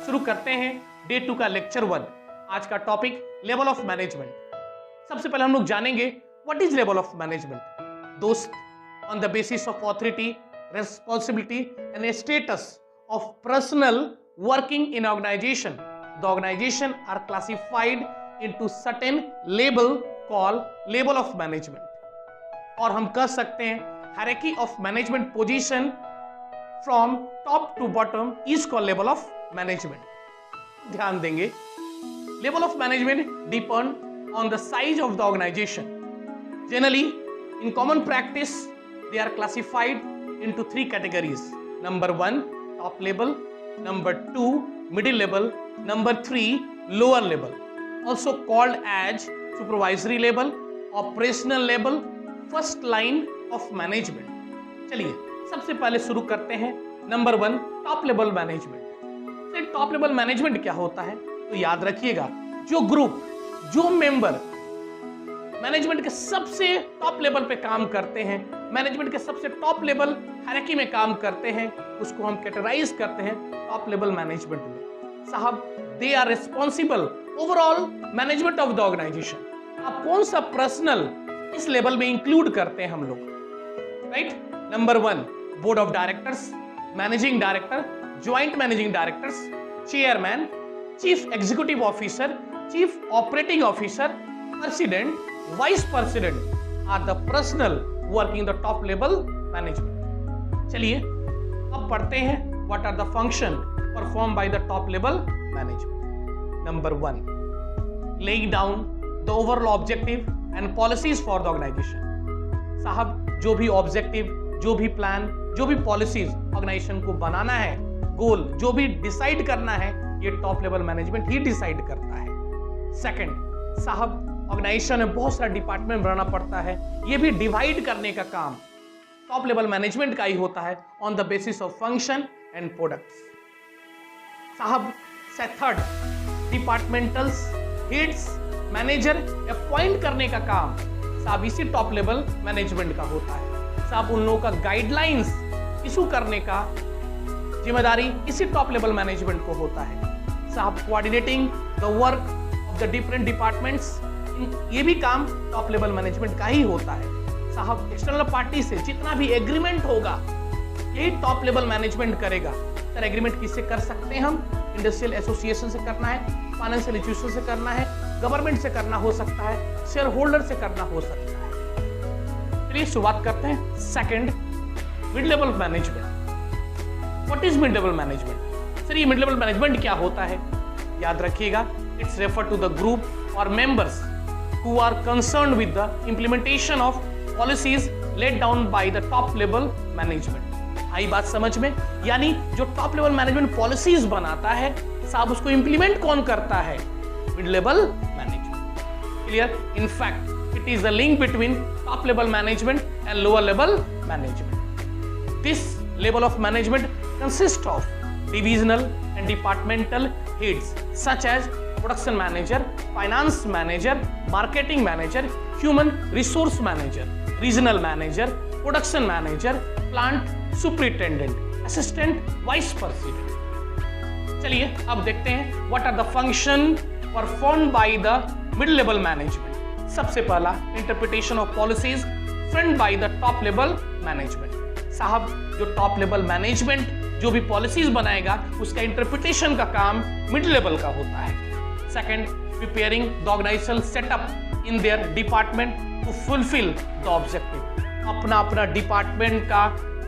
शुरू करते हैं डे 2 का लेक्चर 1। आज का टॉपिक लेवल ऑफ मैनेजमेंट। सबसे पहले हम लोग जानेंगे what is level of management. दोस्त, on the basis of authority, responsibility and status of personal working in organisation, the organisation are classified into certain level called level of management. और हम कह सकते हैं hierarchy of management position from top to bottom is called level of management. ध्यान देंगे, level of management depend on the size of the organisation. Generally in common practice they are classified into 3 categories. Number 1 top level, number 2 middle level, number 3 lower level, also called as supervisory level, operational level, first line of management. चलिए सबसे पहले शुरू करते हैं number 1 top level management. Top level management क्या होता है तो याद रखिएगा, जो ग्रुप, जो मेंबर मैनेजमेंट के सबसे टॉप लेवल पे काम करते हैं, मैनेजमेंट के सबसे टॉप लेवल हायरार्की में काम करते हैं, उसको हम कैटेगराइज करते हैं टॉप लेवल मैनेजमेंट में। साहब, they are responsible overall management of the organisation. अब कौन सा पर्सनल इस लेवल में इंक्लूड करते हैं हम लोग, right? Number 1 board of directors, managing director, joint managing directors, chairman, chief executive officer, chief operating officer, president, vice president are the personnel working the top level management. चलिए अब पढ़ते हैं what are the function perform by the top level management. Number 1 laying down the overall objective and policies for the organisation. साहब, जो भी objective, जो भी plan, जो भी पॉलिसीज ऑर्गेनाइजेशन को बनाना है, गोल जो भी डिसाइड करना है, ये टॉप लेवल मैनेजमेंट ही डिसाइड करता है। सेकंड, साहब ऑर्गेनाइजेशन में बहुत सारा डिपार्टमेंट बनाना पड़ता है, ये भी डिवाइड करने का काम टॉप लेवल मैनेजमेंट का ही होता है on the basis of function and products. साहब थर्ड, डिपार्टमेंटल्स, हेड्स, मैनेजर अपॉइंट करने का काम साहब इसी टॉप लेवल मैनेजमेंट का होता है। साहब उन लोगों का गाइडलाइंस इशू करने का जिम्मेदारी इसी टॉप लेवल मैनेजमेंट को होता है। साहब coordinating the work of the different departments, ये भी काम टॉप लेवल मैनेजमेंट का ही होता है। साहब एक्सटर्नल पार्टी से जितना भी एग्रीमेंट होगा यही टॉप लेवल मैनेजमेंट करेगा। सर एग्रीमेंट किससे कर सकते हैं हम? इंडस्ट्रियल एसोसिएशन से करना है, फाइनेंशियल इंस्टीट्यूशन से करना है, गवर्नमेंट से करना हो सकता है, शेयर होल्डर से करना हो सकता है। चलिए शुरुआत करते हैं। Second, mid level management. What is mid level management? Sir ये मिड लेवल मैनेजमेंट क्या होता है? याद रखिएगा, it's refer to the group और members who are concerned with the implementation of policies laid down by the top level management। आई बात समझ में? यानी जो टॉप लेवल मैनेजमेंट पॉलिसीज बनाता है साहब उसको इंप्लीमेंट कौन करता है? Mid level management. Clear? In fact it is the link between top level management and lower level management. This level of management consist of divisional and departmental heads such as production manager, finance manager, marketing manager, human resource manager, regional manager, production manager, plant superintendent, assistant vice president. चलिए अब देखते हैं what are the function performed by the mid level management. सबसे पहला, interpretation of policies front bye the top level management. साहब जो top level management जो भी पॉलिसीज बनाएगा उसका इंटरप्रिटेशन का काम मिड लेवल का होता है। Second, preparing the organizational setup in their department to fulfill the objective। अपना अपना डिपार्टमेंट का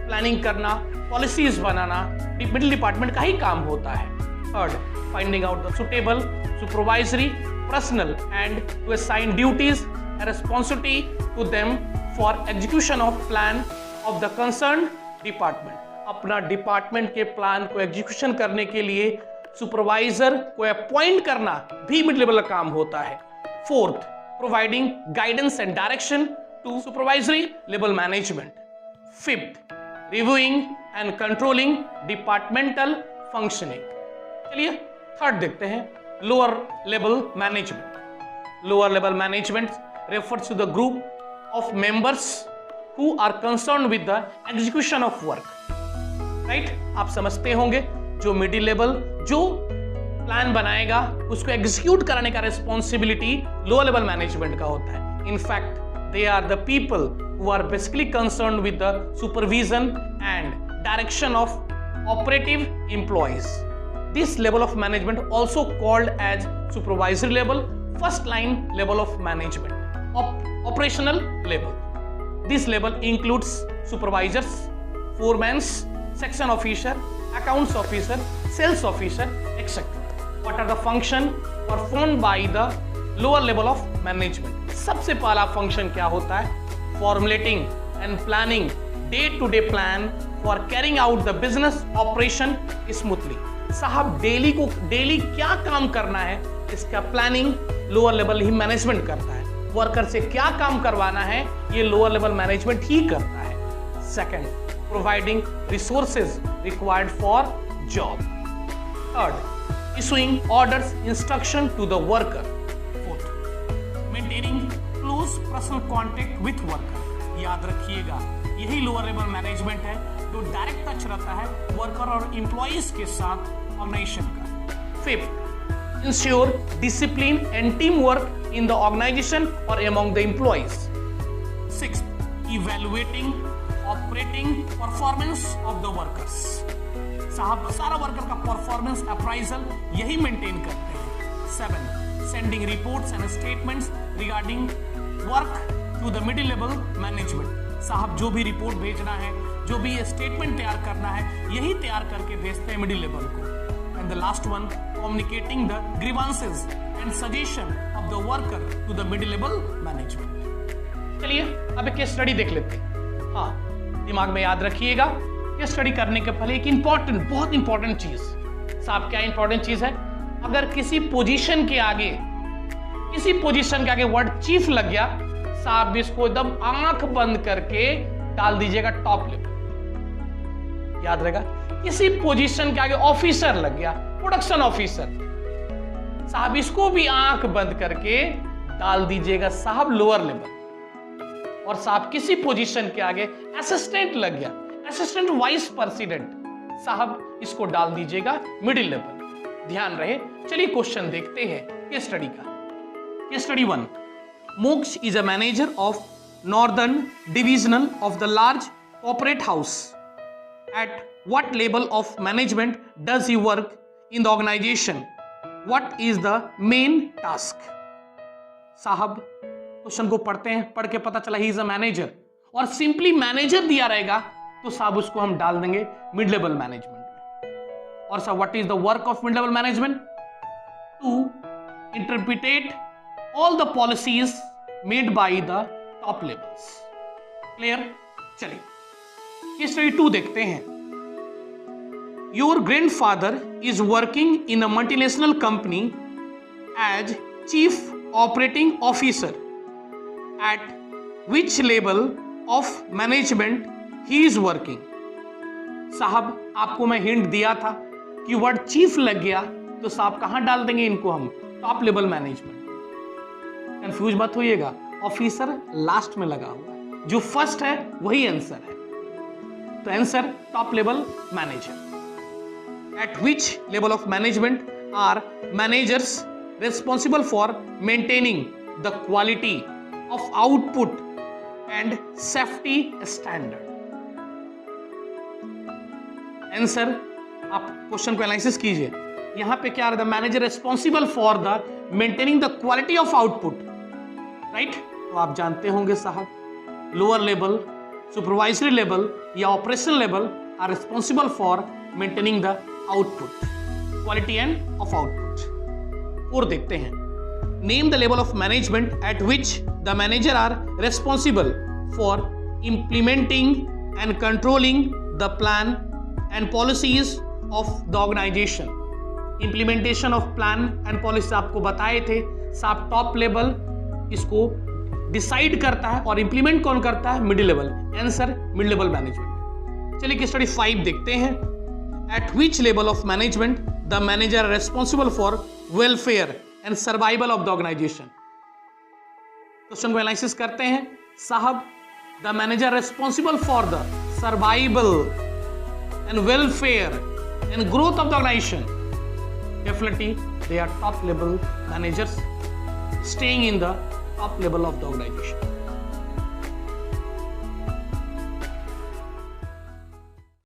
प्लानिंग करना, पॉलिसीज बनाना मिडिल डिपार्टमेंट का ही काम होता है। Third, finding out the suitable supervisory personnel and to assign duties and responsibility to them for execution of plan of the concern department. अपना department के प्लान को एग्जीक्यूशन करने के लिए सुपरवाइजर को अपॉइंट करना भी मिड लेवल का काम होता है। Fourth, providing guidance and direction to supervisory level management. Fifth, reviewing and controlling departmental functioning. चलिए थर्ड देखते हैं, lower level management. Lower level management refers to the group of members who are concerned with the execution of work. Right? आप समझते होंगे जो middle level, जो plan बनाएगा उसको एग्जीक्यूट कराने का रिस्पॉन्सिबिलिटी लोअर लेवल मैनेजमेंट का होता है. In fact they are the people who are basically concerned with the supervision and direction of operative employees. This level of management also called as supervisory level, first line level of management, operational level. This level includes supervisors, foremen, section officer, accounts officer, sales officer, etc. What are the function performed by the lower level of management? सबसे पहला function क्या होता है? Formulating and planning day-to-day plan for carrying out the business operation smoothly. साहब daily क्या काम करना है इसका प्लानिंग लोअर लेवल ही मैनेजमेंट करता है. वर्कर से क्या काम करवाना है ये लोअर लेवल मैनेजमेंट ही करता है. Second, providing resources required for job. Third, issuing orders instruction to the worker. Fourth, maintaining close personal contact with worker. याद रखिएगा यही लोअर लेवल मैनेजमेंट है जो डायरेक्ट टच रहता है वर्कर और एम्प्लॉइज के साथ ऑर्गेनाइजेशन का. Fifth, ensure discipline and team work in the organisation और among the employees. Sixth, evaluating operating performance of the workers. साहब सारा वर्कर का परफॉर्मेंस अप्राइजल यही मेंटेन करते हैं. Seven, sending reports and statements regarding work to the middle level management. साहब जो भी रिपोर्ट भेजना है, जो भी स्टेटमेंट तैयार करना है, यही तैयार करके भेजते हैं मिडिल लेवल को. And the last one, communicating the grievances and suggestion of the worker to the middle level management. चलिए अब एक केस स्टडी देख लेते हैं. हाँ, दिमाग में याद रखिएगा केस स्टडी करने के पहले एक इंपॉर्टेंट, बहुत इंपॉर्टेंट चीज. साहब क्या इंपॉर्टेंट चीज है? अगर किसी पोजीशन के आगे वर्ड चीफ लग गया, साहब इसको एकदम आंख बंद करके डाल दीजिएगा टॉप लेवल. याद रहेगा. किसी पोजीशन के आगे ऑफिसर लग गया, प्रोडक्शन ऑफिसर, साहब इसको भी आंख बंद करके डाल दीजिएगा साहब लोअर लेवल. और साहब किसी पोजीशन के आगे असिस्टेंट लग गया, असिस्टेंट वाइस प्रेसिडेंट, साहब इसको डाल दीजिएगा मिडिल लेवल. ध्यान रहे. चलिए क्वेश्चन देखते हैं केस स्टडी का. Case study 1. Moksh is a manager of Northern Divisional of the large corporate house. At what level of management does he work in the organization? What is the main task? साहब question को पढ़ते हैं, पढ़ के पता चला he is a manager और simply manager दिया रहेगा तो साहब उसको हम डाल देंगे मिड लेवल मैनेजमेंट में. और साहब what is the work of mid level management? To interpret all the policies made by the top levels. Clear? चलिए केस स्टडी 2 देखते हैं. Your grandfather is working in a multinational company as chief operating officer. At which level of management he is working? साहब आपको मैं hint दिया था कि word chief लग गया तो साहब कहां डाल देंगे इनको हम? Top level management. कंफ्यूज मत होइएगा, ऑफिसर लास्ट में लगा हुआ है, जो फर्स्ट है वही आंसर है. तो answer top level manager. At which level of management are managers responsible for maintaining the quality of output and safety standard? Answer आप क्वेश्चन को एनालिसिस कीजिए. यहां पे क्या है? The manager responsible for the maintaining the quality of output, right? तो आप जानते होंगे साहब लोअर लेवल, सुपरवाइजरी लेवल या operational level are responsible for maintaining the output, quality and of output. और देखते हैं. Name the level of management at which the manager are responsible for implementing and controlling the plan and policies of the organisation. Implementation of plan and policy आपको बताए थे साहब top level इसको decide करता है और इंप्लीमेंट कौन करता है? Middle level. Answer mid level management. चलिए केस स्टडी 5 देखते हैं. At which level of management the manager responsible for welfare and survival of the organisation? Question को एनालिसिस करते हैं. साहब the manager responsible for the survival and welfare and growth of the organisation. definitely they are top level managers staying in the top level of the organization.